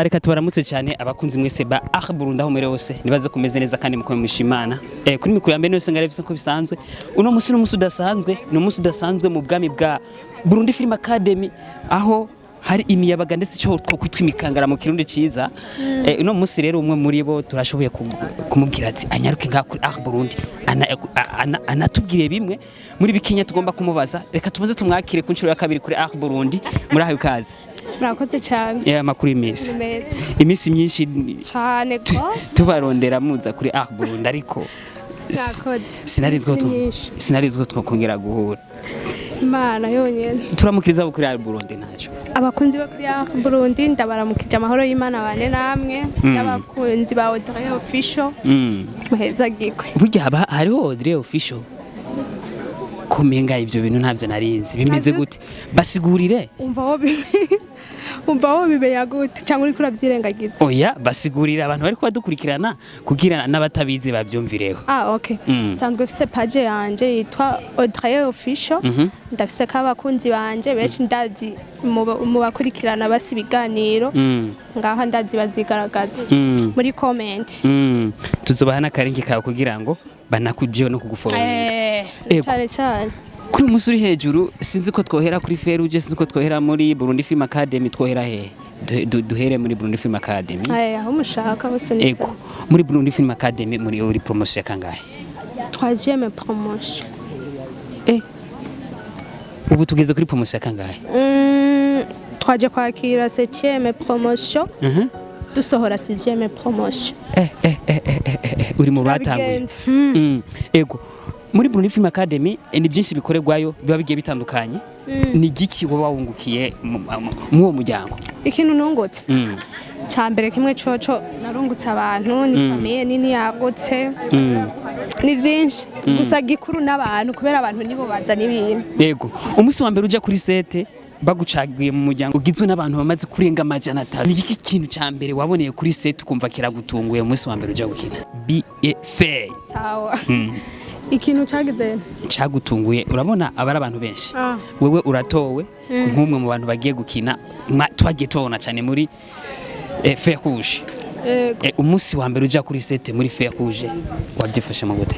Reka tubaramutse cyane abakunzi mwese ba Burundi aho mere hose nibaze kumeze neza kandi mukomeye mwishimana kuri mikuru ya mbere yose ngarevise ko bisanzwe uno musi no musi udasanzwe mu bwami bwa Burundi Film Academy aho hari imiyabaga ndetse cyo kwitwa imikangara mu kirundi ciza uno musi rero umwe muri bo turashoboye kumubwira ati anyaruke nka kuri Burundi anatubwire bimwe muri bikenya tugomba kumubaza reka tumaze tumwakire ku nshuro ya kabiri kuri Burundi muri aho kazi. Murakoze cyane. Makuru imisi myinshi cyane gose tubarondera muza kuri Burundi ariko sinarizwe twakongera guhura. Imana yonyene. Turamukiriza kuri Burundi ntacyo. Abakunzi ba kuri Burundi ndabaramukije amahoro y'Imana bane namwe y'abakunzi ba Audrey Official. Muheza gikwe. Burya hariho Audrey Official. Kumenga ivyo bintu ntavyo narinzi bimeze gute basigurire umva ho bibeya gute cyangwa uri kuravyirengagiza oya basigurira abantu bari kubadukurikirana kugira n'abatabizi bavyumvireho okay sanzwe fise page yanje yitwa Audrey Official ndafise kabakunzi banje benshi ndazi mu bakurikirana basi biganiro ngaho ndazi bazigaragaza muri comment tuzobaha n'akarinki kawe kugira ngo banakujye no kugufollow cyane kuri umusuri hejuru sinzi ko twohera kuri Feruje sinzi ko twohera muri Burundi Film Academy twohera he duhere muri Burundi Film Academy aho mushaka bose ni ego muri Burundi Film Academy muri uri promotion kangahe 3e promotion ubu tugeze kuri promotion kangahe twaje kwakira 7e promotion dusohora 6e promotion uri mu batanguye ego muri Burundi Film Academy ni byinshi bikorerwayo biba bigiye bitandukanye ni giki wowe wungukiye mu muryango ikintu nungutse cyambere kimwe coco narungutse abantu ni famille nini yagutse ni byinshi gusa gikuru n'abantu kubera abantu nibo bazana ibintu yego umunsi wa mbere uja kuri sete bagucagiye mu muryango ugizwe n'abantu bamaze kurenga amajana 5 ni iki kintu cyambere waboneye kuri sete ukumva kiragutunguye umunsi wa mbere uja gukina BFA sawa ikintu cagutunguye urabona abari abantu benshi wewe uratowe nk'umwe mu bantu bagiye gukina twagiye tubona cyane muri Feruje umunsi wa mbere uja kuri sete muri Feruje wabyifashe mu gute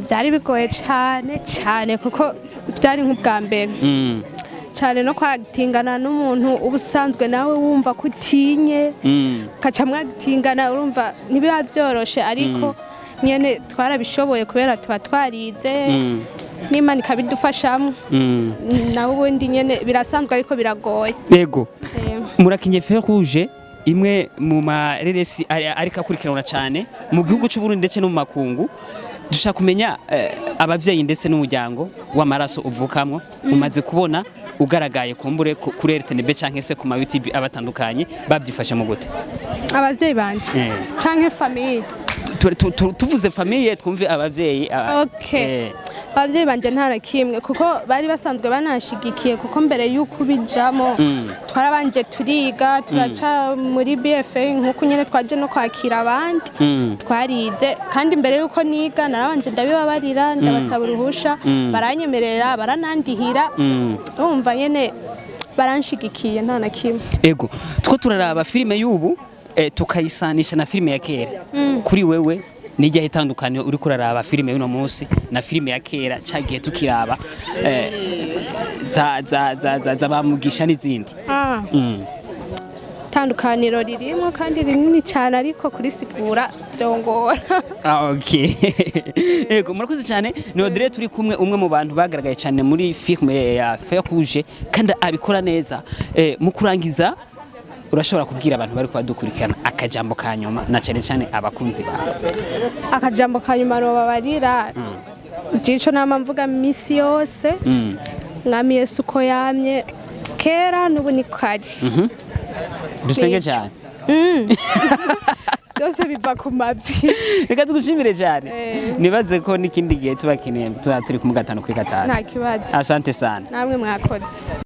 byari bigoye cyane kuko byari nk'ubwa mbere cyane no kwatingana n'umuntu ubusanzwe nawe wumva kutinye kaca mwatingana urumva nibiba byoroshe ariko nyene twarabishoboye kubera tuba twarize n'Imana ikabidufashamo nawe ubundi nyene birasanzwe ariko biragoye yego murakinye Feruje imwe mu mareresi ariko akurikirana cyane mu gihugu cy'u Burundi ndetse no mu makungu dushaka kumenya abavyeyi ndetse n'umuryango w'amaraso uvukamwo umaze kubona ugaragaye kumbure kuri RTNB canke se ku ma YouTube abatandukanye babyifashe mu gute abavyeyi banje canke famille tuvuze famille twumve abavyeyi abavyeyi banje ntara kimwe kuko bari basanzwe banashigikiye kuko mbere yuko bijamo twarabanje turiga turaca muri BFA nkuko nyene twaje no kwakira abandi twarize kandi mbere yuko niga narabanje ndabibabarira ndabasaba uruhusha baranyemerera baranandihira umva nyene baranshigikiye ntana kimwe ego two turaraba filime y'ubu tukayisanisha na filime ya kera kuri wewe nijya hitandukanye uri kuraraba filime y'uno munsi na filime ya kera cagiye tukiraba za bamugisha n'izindi tandukaniro ririmo kandi rinini cyane ariko kuri sipura byongora okay ego murakoze cyane ni Audrey turi kumwe umwe mu bantu bagaragaye cyane muri filime ya Feruje kandi abikora neza mu kurangiza urashobora kubwira abantu bari kwadukurikirana akajambo kanyuma na cyane abakunzi bawe akajambo kanyuma no babarira jico nama mvuga misi yose mwami Yesu ko yamye kera nubu ni kwari dusenge cyane byose biva ku mavi reka tugushimire cyane nibaze ko n'ikindi gihe tubakeneye turi ku 5 kuri 5 nta kibazo asante sana namwe mwakoze